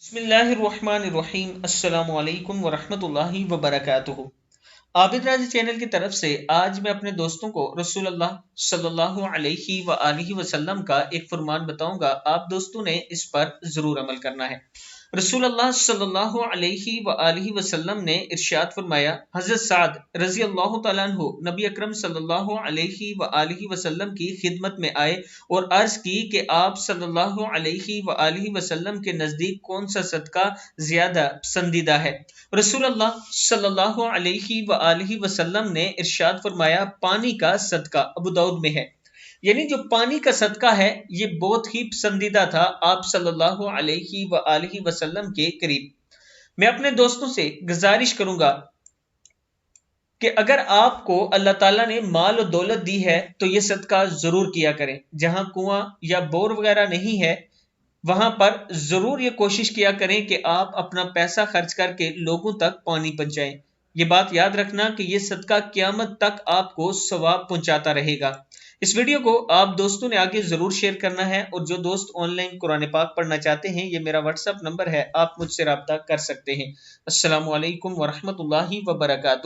بسم اللہ الرحمن الرحیم السلام علیکم ورحمۃ اللہ وبرکاتہ۔ عابد راضی چینل کی طرف سے آج میں اپنے دوستوں کو رسول اللہ صلی اللہ علیہ وآلہ وسلم کا ایک فرمان بتاؤں گا، آپ دوستوں نے اس پر ضرور عمل کرنا ہے۔ رسول اللہ صلی اللہ علیہ وآلہ وسلم نے ارشاد فرمایا، حضرت سعد رضی اللہ تعالیٰ عنہ نبی اکرم صلی اللہ علیہ وآلہ وسلم کی خدمت میں آئے اور عرض کی کہ آپ صلی اللہ علیہ وآلہ وسلم کے نزدیک کون سا صدقہ زیادہ پسندیدہ ہے؟ رسول اللہ صلی اللہ علیہ وآلہ وسلم نے ارشاد فرمایا، پانی کا صدقہ، ابو داؤد میں ہے۔ یعنی جو پانی کا صدقہ ہے یہ بہت ہی پسندیدہ تھا آپ صلی اللہ علیہ وآلہ وسلم کے قریب۔ میں اپنے دوستوں سے گزارش کروں گا کہ اگر آپ کو اللہ تعالیٰ نے مال و دولت دی ہے تو یہ صدقہ ضرور کیا کریں۔ جہاں کنواں یا بور وغیرہ نہیں ہے وہاں پر ضرور یہ کوشش کیا کریں کہ آپ اپنا پیسہ خرچ کر کے لوگوں تک پانی پہنچائیں۔ یہ بات یاد رکھنا کہ یہ صدقہ قیامت تک آپ کو ثواب پہنچاتا رہے گا۔ اس ویڈیو کو آپ دوستوں نے آگے ضرور شیئر کرنا ہے، اور جو دوست آن لائن قرآن پاک پڑھنا چاہتے ہیں یہ میرا واٹس ایپ نمبر ہے، آپ مجھ سے رابطہ کر سکتے ہیں۔ السلام علیکم ورحمۃ اللہ وبرکاتہ۔